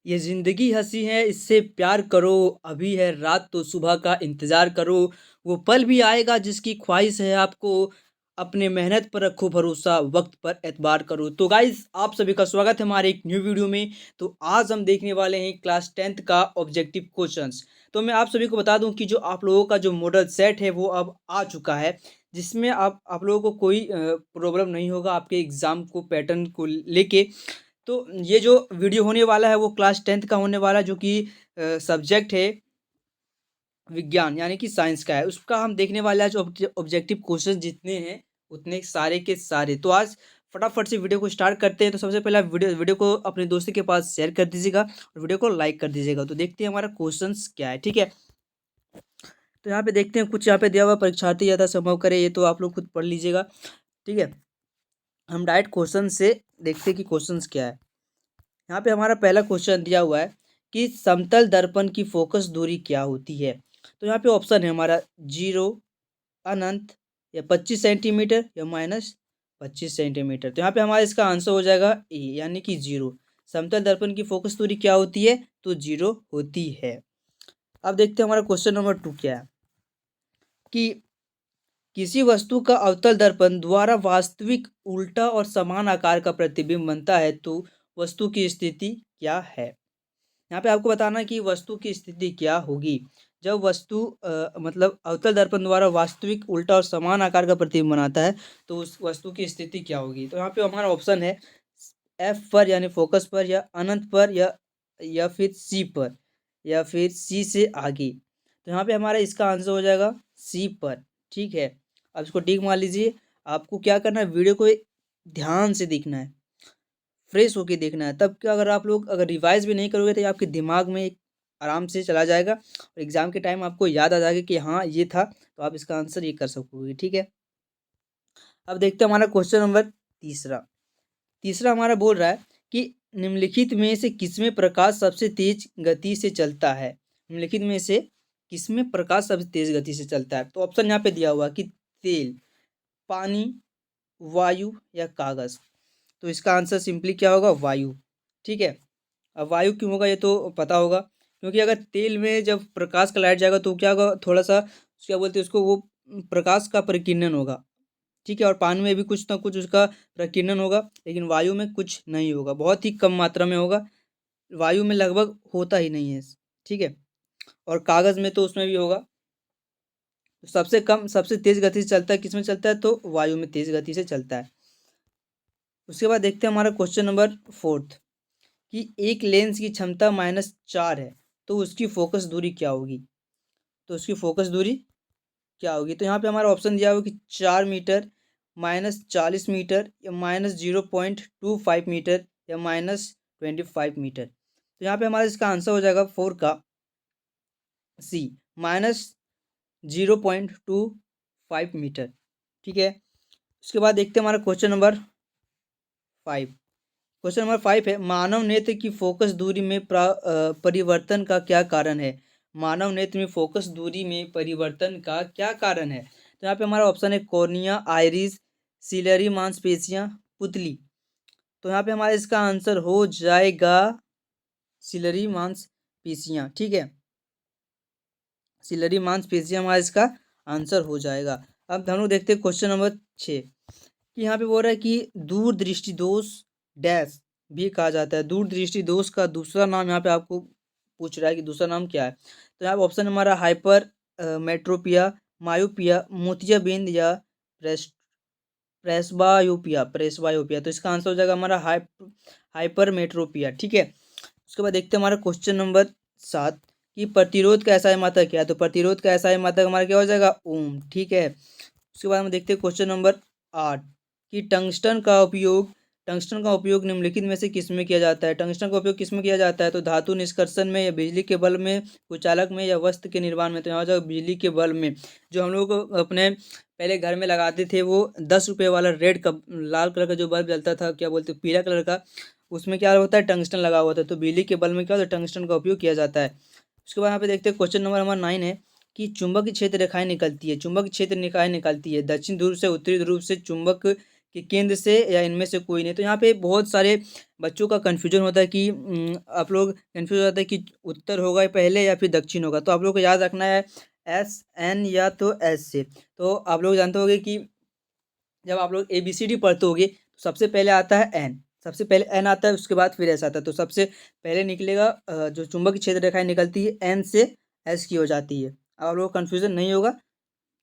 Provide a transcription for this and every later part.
ये ज़िंदगी हँसी है इससे प्यार करो, अभी है रात तो सुबह का इंतज़ार करो, वो पल भी आएगा जिसकी ख्वाहिश है आपको, अपने मेहनत पर रखो भरोसा, वक़्त पर एतबार करो। तो गाइज़ आप सभी का स्वागत है हमारे एक न्यू वीडियो में। तो आज हम देखने वाले हैं क्लास 10th का ऑब्जेक्टिव क्वेश्चंस। तो मैं आप सभी को बता दूँ कि जो आप लोगों का जो मॉडल सेट है वो अब आ चुका है, जिसमें आप लोगों को कोई प्रॉब्लम नहीं होगा आपके एग्ज़ाम को पैटर्न को लेके। तो ये जो वीडियो होने वाला है वो क्लास 10th का होने वाला है, जो कि सब्जेक्ट है विज्ञान यानी कि साइंस का है। उसका हम देखने वाले हैं जो ऑब्जेक्टिव क्वेश्चन जितने हैं उतने सारे के सारे। तो आज फटाफट से वीडियो को स्टार्ट करते हैं। तो सबसे पहले आप वीडियो को अपने दोस्तों के पास शेयर कर दीजिएगा और वीडियो को लाइक कर दीजिएगा। तो देखते हैं हमारा क्वेश्चंस क्या है, ठीक है। तो यहाँ पे देखते हैं, कुछ यहाँ पे दिया हुआ परीक्षार्थी ज़्यादा संभव करे, ये तो आप लोग खुद पढ़ लीजिएगा, ठीक है। हम डायरेक्ट क्वेश्चन से देखते हैं कि क्वेश्चंस क्या है। यहाँ पे हमारा पहला क्वेश्चन दिया हुआ है कि समतल दर्पण की फोकस दूरी क्या होती है। तो यहाँ पे ऑप्शन है हमारा 0, अनंत, या 25 सेंटीमीटर, या -25 सेंटीमीटर। तो यहाँ पे हमारा इसका आंसर हो जाएगा ए यानी कि 0। समतल दर्पण की फोकस दूरी क्या होती है, तो 0 होती है। अब देखते हैं हमारा क्वेश्चन नंबर 2 क्या है कि किसी वस्तु का अवतल दर्पण द्वारा वास्तविक उल्टा और समान आकार का प्रतिबिंब बनता है तो वस्तु की स्थिति क्या है। यहाँ पे आपको बताना है कि वस्तु की स्थिति क्या होगी जब वस्तु मतलब अवतल दर्पण द्वारा वास्तविक उल्टा और समान आकार का प्रतिबिंब बनाता है, तो उस वस्तु की स्थिति क्या होगी। तो यहाँ पे हमारा ऑप्शन है एफ पर यानी फोकस पर, या अनंत पर, या फिर सी पर, या फिर सी से आगे। तो यहाँ पे हमारा इसका आंसर हो जाएगा सी पर, ठीक है। अब इसको टिक मार लीजिए। आपको क्या करना है, वीडियो को ध्यान से देखना है, फ्रेश होके देखना है, तब क्या, अगर आप लोग अगर रिवाइज भी नहीं करोगे तो ये आपके दिमाग में एक आराम से चला जाएगा और एग्जाम के टाइम आपको याद आ जाएगा कि हाँ ये था, तो आप इसका आंसर ये कर सकोगे, ठीक है। अब देखते हैं हमारा क्वेश्चन नंबर तीसरा। तीसरा हमारा बोल रहा है कि निम्नलिखित में से किसमें प्रकाश सबसे तेज गति से चलता है। निम्नलिखित में से किसमें प्रकाश सबसे तेज गति से चलता है। तो ऑप्शन यहाँ पे दिया हुआ कि तेल, पानी, वायु, या कागज। तो इसका आंसर सिंपली क्या होगा, वायु, ठीक है। अब वायु क्यों होगा ये तो पता होगा, क्योंकि अगर तेल में जब प्रकाश का लाइट जाएगा तो क्या होगा, थोड़ा सा क्या बोलते हैं उसको, वो प्रकाश का प्रकीर्णन होगा, ठीक है। और पानी में भी कुछ ना कुछ उसका प्रकीर्णन होगा, लेकिन वायु में कुछ नहीं होगा, बहुत ही कम मात्रा में होगा, वायु में लगभग होता ही नहीं है, ठीक है। और कागज में तो उसमें भी होगा। तो सबसे कम सबसे तेज गति से चलता है, किसमें चलता है, तो वायु में तेज गति से चलता है। उसके बाद देखते हैं हमारा क्वेश्चन नंबर 4 कि एक लेंस की क्षमता -4 है तो उसकी फोकस दूरी क्या होगी। तो उसकी फोकस दूरी क्या होगी, तो यहाँ पे हमारा ऑप्शन दिया हुआ कि 4 मीटर, -40 मीटर, या -0.25 मीटर, या -25 मीटर। तो यहाँ पे हमारा इसका आंसर हो जाएगा 4 का सी, -0.25 मीटर, ठीक है। उसके बाद देखते हैं हमारा क्वेश्चन नंबर 5। क्वेश्चन नंबर 5 है, मानव नेत्र की फोकस दूरी में परिवर्तन का क्या कारण है। मानव नेत्र में फोकस दूरी में परिवर्तन का क्या कारण है। तो यहाँ पे हमारा ऑप्शन है कॉर्निया, आइरिस, सिलरी मांसपेशियां, पुतली। तो यहाँ पे हमारा इसका आंसर हो जाएगा सिलरी मांसपेशियां, ठीक है। सिलरी मांसपेशियां हमारा इसका आंसर हो जाएगा। अब हम लोग देखते हैं क्वेश्चन नंबर 6 कि यहाँ पे बोल रहा है कि दूर दृष्टि दोष डैश भी कहा जाता है। दूर दृष्टि दोष का दूसरा नाम यहाँ पे आपको पूछ रहा है कि दूसरा नाम क्या है। तो यहाँ पे ऑप्शन हमारा हाइपर मेट्रोपिया, मायोपिया, मोतियाबिंद, या प्रेस प्रेसबायोपिया प्रेसबायोपिया। तो इसका आंसर हो जाएगा हमारा हाइपर मेट्रोपिया, ठीक है। उसके बाद देखते हैं हमारा क्वेश्चन नंबर 7 कि प्रतिरोध का एसआई मात्रक क्या है। तो प्रतिरोध का एसआई मात्रक हमारा क्या हो जाएगा, ओम, ठीक है। उसके बाद हम देखते हैं क्वेश्चन नंबर 8 कि टंगस्टन का उपयोग निम्नलिखित में से किसमें किया जाता है। टंगस्टन का उपयोग किसमें किया जाता है, तो धातु निष्कर्षण में, या बिजली के बल्ब में, कुचालक में, या वस्त्र के निर्माण में। तो यहाँ जाओ बिजली के बल्ब में। जो हम लोग अपने पहले घर में लगाते थे वो 10 रुपये वाला रेड का लाल कलर का जो बल्ब जलता था, क्या बोलते पीला कलर का, उसमें क्या होता है, टंगस्टन लगा हुआ था। तो बिजली के बल्ब में क्या होता है, टंगस्टन का उपयोग किया जाता है। उसके बाद यहाँ पे देखते हैं क्वेश्चन नंबर हमारा 9 है कि चुंबक क्षेत्र रेखाएं निकलती है। चुंबक क्षेत्र रेखाएं निकलती है दक्षिण ध्रुव से उत्तरी ध्रुव से चुंबक कि केंद्र से या इनमें से कोई नहीं। तो यहाँ पे बहुत सारे बच्चों का कन्फ्यूजन होता है कि आप लोग कन्फ्यूज हो जाते हैं कि उत्तर होगा पहले या फिर दक्षिण होगा। तो आप लोग को याद रखना है एस एन या तो एस से। तो आप लोग जानते होंगे कि जब आप लोग ABCD पढ़ते होगे तो सबसे पहले आता है एन, सबसे पहले एन आता है, उसके बाद फिर एस आता है। तो सबसे पहले निकलेगा जो चुंबकीय क्षेत्र रेखाएं निकलती है एन से एस की हो जाती है। अब आप लोग को कन्फ्यूजन नहीं होगा,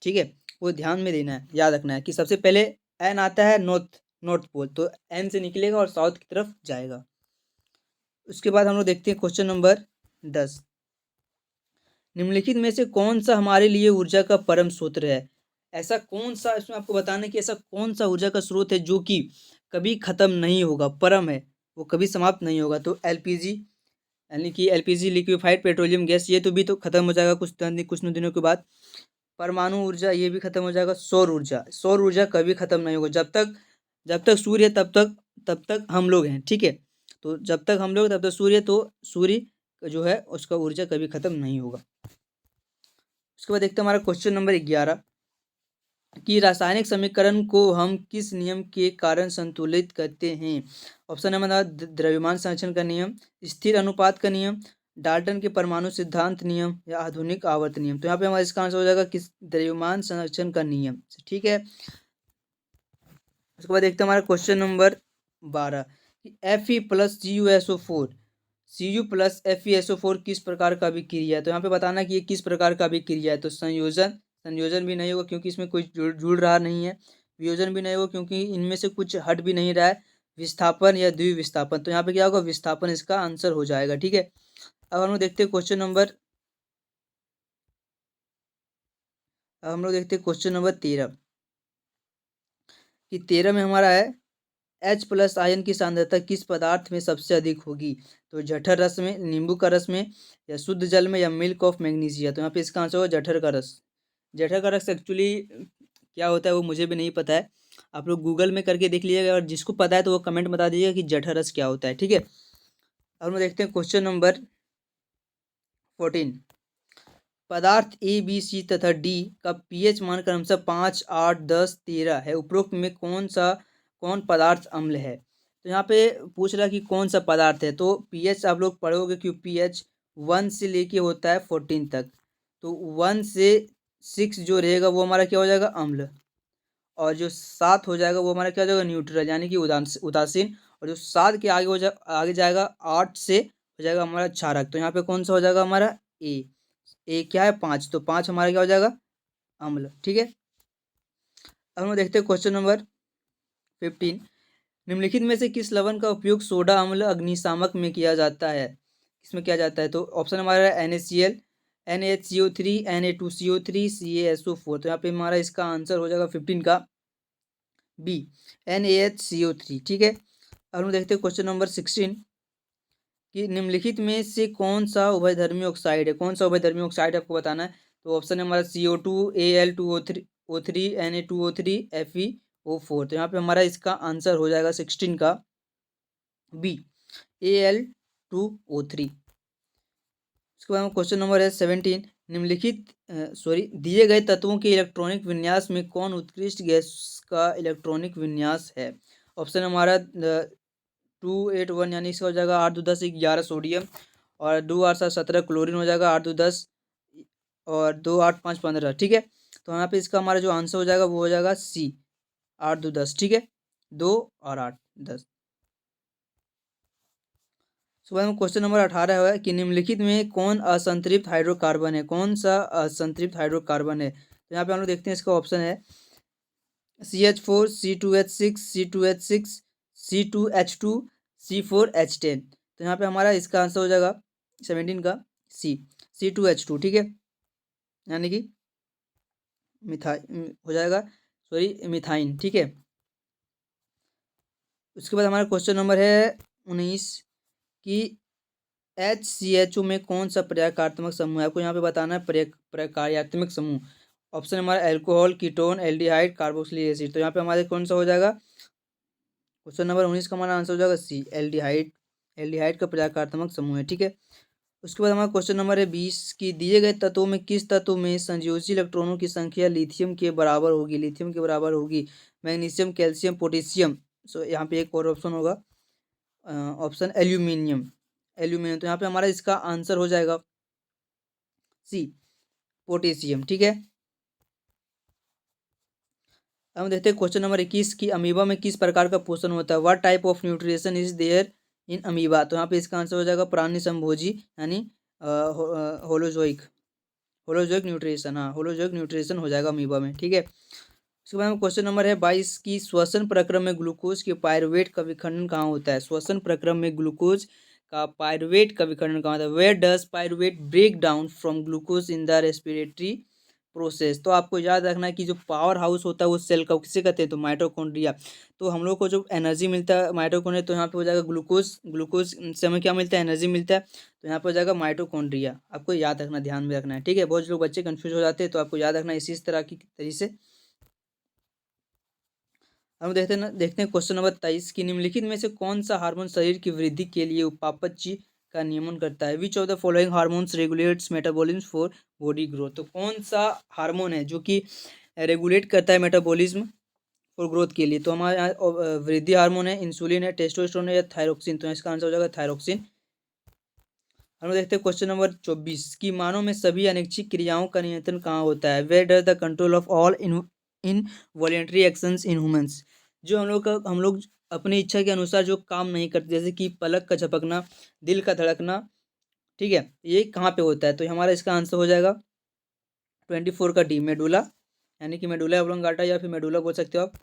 ठीक है, वो ध्यान में देना है, याद रखना है कि सबसे पहले एन आता है नॉर्थ नॉर्थ पोल, तो एन से निकलेगा और साउथ की तरफ जाएगा। उसके बाद हम लोग देखते हैं क्वेश्चन नंबर 10। निम्नलिखित में से कौन सा हमारे लिए ऊर्जा का परम स्रोत है? ऐसा कौन सा, इसमें आपको बताना है कि ऐसा कौन सा ऊर्जा का स्रोत है जो कि कभी खत्म नहीं होगा, परम है, वो कभी समाप्त नहीं होगा। तो LPG, यानी कि LPG लिक्विफाइड पेट्रोलियम गैस, ये तो भी तो खत्म हो जाएगा कुछ दिनों के बाद। परमाणु ऊर्जा, ये भी खत्म हो जाएगा। सौर ऊर्जा, सौर ऊर्जा कभी खत्म नहीं होगा, जब तक सूर्य है तब तक हम लोग हैं, ठीक है। तो जब तक हम लोग तब तक सूर्य, तो सूर्य जो है उसका ऊर्जा कभी खत्म नहीं होगा। उसके बाद देखते हैं हमारा क्वेश्चन नंबर 11 कि रासायनिक समीकरण को हम किस नियम के कारण संतुलित करते हैं? ऑप्शन नंबर द्रव्यमान संरक्षण का नियम, स्थिर अनुपात का नियम, डाल्टन के परमाणु सिद्धांत नियम या आधुनिक आवर्त नियम। तो यहाँ पे हमारा इसका आंसर हो जाएगा किस द्रव्यमान संरक्षण का नियम, ठीक है। उसके बाद देखते हैं हमारा क्वेश्चन नंबर 12 कि Fe+CuSO4 Cu+FeSO4 किस प्रकार का अभिक्रिया है? तो यहाँ पे बताना कि ये किस प्रकार का अभिक्रिया है। तो संयोजन भी नहीं होगा क्योंकि इसमें कोई जुड़ रहा नहीं है, वियोजन भी नहीं होगा क्योंकि इनमें से कुछ हट भी नहीं रहा है, विस्थापन या द्विविस्थापन। तो यहाँ पे क्या होगा, विस्थापन इसका आंसर हो जाएगा, ठीक है। अब हम लोग देखते हैं क्वेश्चन नंबर 13 कि 13 में हमारा है H+ आयन की सांद्रता किस पदार्थ में सबसे अधिक होगी? तो जठर रस में, नींबू का रस में, या शुद्ध जल में, या मिल्क ऑफ मैग्नीशिया। तो यहाँ पे इसका आंसर होगा जठर का रस। जठर का रस एक्चुअली क्या होता है वो मुझे भी नहीं पता है, आप लोग गूगल में करके देख लीजिएगा, और जिसको पता है तो वो कमेंट बता दीजिएगा कि जठर रस क्या होता है, ठीक है। अब हम देखते हैं क्वेश्चन नंबर 14। पदार्थ A, B, C तथा D का pH मान क्रमशः 5, 8, 10, 13 है। उपरोक्त में कौन पदार्थ अम्ल है? तो यहाँ पे पूछ रहा है कि कौन सा पदार्थ है। तो pH आप लोग पढ़ोगे कि pH 1 से लेके होता है 14 तक। तो 1 से 6 जो रहेगा वो हमारा क्या हो जाएगा, अम्ल। और जो 7 हो जाएगा वो हमारा क्या हो जाएगा, न्यूट्रल, यानी कि उदासीन। और जो 7 के आगे जाएगा 8 से हो जाएगा हमारा क्षारक। तो यहाँ पे कौन सा हो जाएगा हमारा, ए क्या है, 5। तो 5 हमारा क्या हो जाएगा, अम्ल, ठीक है। अब हम देखते हैं क्वेश्चन नंबर 15। निम्नलिखित में से किस लवण का उपयोग सोडा अम्ल अग्निशामक में किया जाता है? किसमें किया जाता है? तो ऑप्शन हमारा NaCl, NaHCO3, Na2CO3, CaSO4। तो यहाँ पे हमारा इसका आंसर हो जाएगा 15 का बी, NaHCO3, ठीक है। अब हम देखते हैं क्वेश्चन नंबर 16 कि निम्नलिखित में से कौन सा उभयधर्मी ऑक्साइड है? कौन सा उभयधर्मी ऑक्साइड आपको बताना है। तो ऑप्शन है हमारा CO2, Al2O3, Na2O3, FeO4। तो यहाँ पे हमारा इसका आंसर हो जाएगा 16 का बी, Al2O3। उसके बाद क्वेश्चन नंबर है 17। दिए गए तत्वों के इलेक्ट्रॉनिक विन्यास में कौन उत्कृष्ट गैस का इलेक्ट्रॉनिक विन्यास है? ऑप्शन हमारा 281, यानी इसका हो जाएगा 8 2 10 11 सोडियम, और 2 8 7 17 क्लोरीन हो जाएगा, 8 2 10 और 2 8 5 15, ठीक है। तो यहाँ पे इसका हमारा जो आंसर हो जाएगा वो हो जाएगा सी, 8 2 10, ठीक है, 2 और 8 10। सुबह में क्वेश्चन नंबर 18 है कि निम्नलिखित में कौन असंतृप्त हाइड्रोकार्बन है? कौन सा असंतृप्त हाइड्रोकार्बन है? तो यहाँ पे हम लोग देखते हैं, इसका ऑप्शन है CH4, C2H6, C2H6, C2H2, C4H10। तो यहाँ पे हमारा इसका आंसर हो जाएगा 17 का C2H2, ठीक है, यानी कि हो जाएगा, मिथाइन, ठीक है। उसके बाद हमारा क्वेश्चन नंबर है 19 कि HCHO में कौन सा प्रकार्यात्मक समूह है? आपको यहाँ पे बताना है प्रकार्यात्मक समूह। ऑप्शन हमारा alcohol, ketone, aldehyde, carboxylic acid. तो यहाँ पे हमारे कौन सा हो जाएगा, क्वेश्चन नंबर 19 का हमारा आंसर हो जाएगा सी, एल्डिहाइड का प्रकार्यात्मक समूह है, ठीक है। उसके बाद हमारा क्वेश्चन नंबर है 20 कि दिए गए तत्वों में किस तत्व में संयोजी इलेक्ट्रॉनों की संख्या लिथियम के बराबर होगी? Magnesium, calcium, potassium. सो यहाँ पे एक और ऑप्शन होगा, ऑप्शन एल्यूमिनियम। एल्यूमिनियम, तो यहाँ पे हमारा इसका आंसर हो जाएगा सी, पोटेशियम। ठीक है, अब हम देखते हैं क्वेश्चन नंबर 21 की अमीबा में किस प्रकार का पोषण होता है। What type of nutrition is there in amoeba. तो यहाँ पे इसका आंसर हो जाएगा प्राणी संभोजी, यानी होलोजोइक, होलोजोइक न्यूट्रिशन। हाँ, होलोजोइक न्यूट्रिशन हो जाएगा अमीबा में। ठीक है, उसके बाद में क्वेश्चन नंबर है 22 की श्वसन प्रक्रम में ग्लूकोज के पायरुवेट का विखंडन कहाँ होता है। श्वसन प्रक्रम में ग्लूकोज का पायरुवेट का विखंडन कहाँ होता है। Where does pyruvate break down from glucose in the respiratory process. तो आपको याद रखना है कि जो पावर हाउस होता है वो सेल का किसे कहते हैं, तो माइटोकॉन्ड्रिया। तो हम लोग को जो एनर्जी मिलता है माइटोकॉन्ड्रिया, तो यहाँ पे हो जाएगा ग्लूकोज, ग्लूकोज से हमें क्या मिलता है, एनर्जी मिलता है। तो यहाँ पे हो जाएगा माइटोकॉन्ड्रिया। आपको याद रखना, ध्यान में रखना है। ठीक है, बहुत लोग बच्चे कंफ्यूज हो जाते हैं, तो आपको याद रखना इसी तरह की तरीके से। हम देखते हैं क्वेश्चन नंबर 23 की निम्नलिखित में से कौन सा हार्मोन शरीर की वृद्धि के लिए उपापचय का नियमन करता है। Which of the following hormones regulates metabolism for body growth. तो कौन सा हार्मोन है जो कि रेगुलेट करता है मेटाबॉलिज्म फॉर ग्रोथ के लिए। तो हमारे यहाँ वृद्धि हार्मोन है, इंसुलिन है, टेस्टोस्टेरोन है या थायरोक्सिन। तो इसका आंसर हो जाएगा थायरोक्सिन। हम लोग देखते हैं क्वेश्चन नंबर 24 की मानव में सभी अनैच्छिक क्रियाओं का नियंत्रण कहाँ होता है। Where does the control of all involuntary actions in humans. जो हम लोग अपनी इच्छा के अनुसार जो काम नहीं करते, जैसे कि पलक का झपकना, दिल का धड़कना, ठीक है, ये कहाँ पे होता है। तो हमारा इसका आंसर हो जाएगा 24 का डी, मेडुला, यानी कि मेडुला ऑब्लोंगाटा या फिर मेडुला बोल सकते हो आप।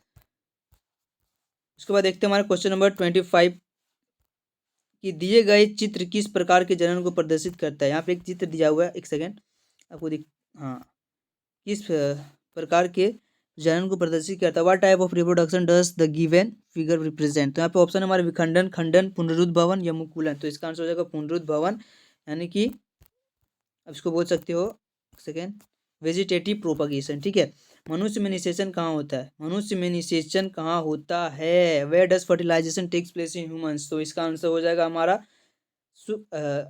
उसके बाद देखते हैं हमारा क्वेश्चन नंबर 25 कि दिए गए चित्र किस प्रकार के जनन को प्रदर्शित करता है। यहाँ पे एक चित्र दिया हुआ है, एक सेकेंड आपको दिख, हाँ, किस प्रकार के जनन को प्रदर्शित करता है। What type of reproduction does the given figure represent. तो यहाँ पे ऑप्शन हमारे विखंडन, खंडन, पुनरुद्भवन या मुकुलन। तो इसका आंसर हो जाएगा पुनरुद्भवन, यानी कि अब इसको बोल सकते हो, सेकेंड, वेजिटेटिव प्रोपगेशन। ठीक है, मनुष्य में निषेचन कहाँ होता है। मनुष्य में निषेचन कहाँ होता है। Where does fertilisation takes place in humans. तो इसका आंसर हो जाएगा हमारा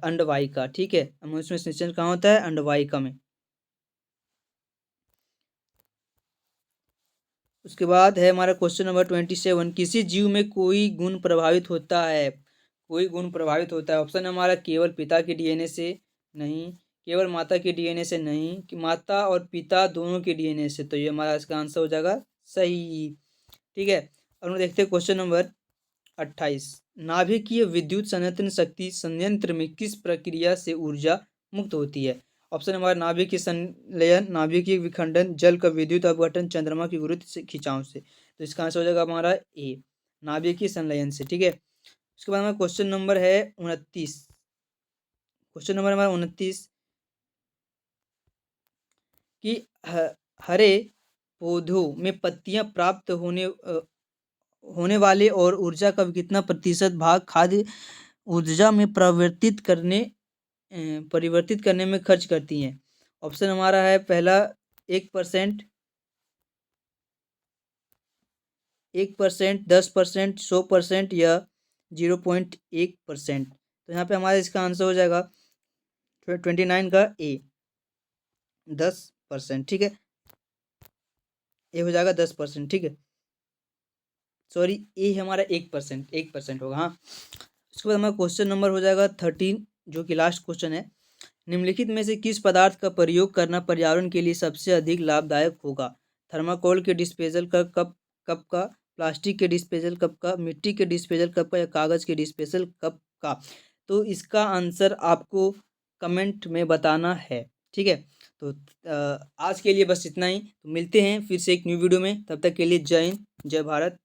अंडवाहिका। ठीक है, मनुष्य में निषेचन कहाँ होता है, अंडवाहिका में। उसके बाद है हमारा क्वेश्चन नंबर 27, किसी जीव में कोई गुण प्रभावित होता है। कोई गुण प्रभावित होता है। ऑप्शन हमारा केवल पिता के डीएनए से नहीं, केवल माता के डीएनए से नहीं, कि माता और पिता दोनों के डीएनए से। तो ये हमारा इसका आंसर हो जाएगा सही। ठीक है, और हम देखते हैं क्वेश्चन नंबर 28, नाभिकीय विद्युत संयंत्र शक्ति संयंत्र में किस प्रक्रिया से ऊर्जा मुक्त होती है। ऑप्शन हमारा नाभिकीय संलयन, नाभिकीय विखंडन, जल का विद्युत अपघटन, चंद्रमा की गुरुत्व से खिंचाव से। तो इसका आंसर हो जाएगा हमारा ए, नाभिकीय संलयन से। ठीक है, उसके बाद हमारा क्वेश्चन नंबर है 29। क्वेश्चन नंबर हमारा 29 कि हरे पौधों में पत्तियां प्राप्त होने वाले और ऊर्जा का कितना प्रतिशत भाग खाद्य ऊर्जा में परिवर्तित करने में खर्च करती हैं। ऑप्शन हमारा है पहला 1%, 1%, 10%, 100% या 0.1%। तो यहाँ पे हमारा इसका आंसर हो जाएगा 29 का ए, 10%। ठीक है, ए हो जाएगा 10%। ठीक है, सॉरी, ए हमारा 1%, 1% होगा। हाँ, उसके बाद हमारा क्वेश्चन नंबर हो जाएगा 13, जो कि लास्ट क्वेश्चन है। निम्नलिखित में से किस पदार्थ का प्रयोग करना पर्यावरण के लिए सबसे अधिक लाभदायक होगा। थर्माकोल के डिस्पोजल का कप का, प्लास्टिक के डिस्पोजल कप का, मिट्टी के डिस्पोजल कप का या कागज़ के डिस्पोजल कप का। तो इसका आंसर आपको कमेंट में बताना है। ठीक है, तो आज के लिए बस इतना ही। तो मिलते हैं फिर से एक न्यू वीडियो में, तब तक के लिए जय हिंद, जय भारत।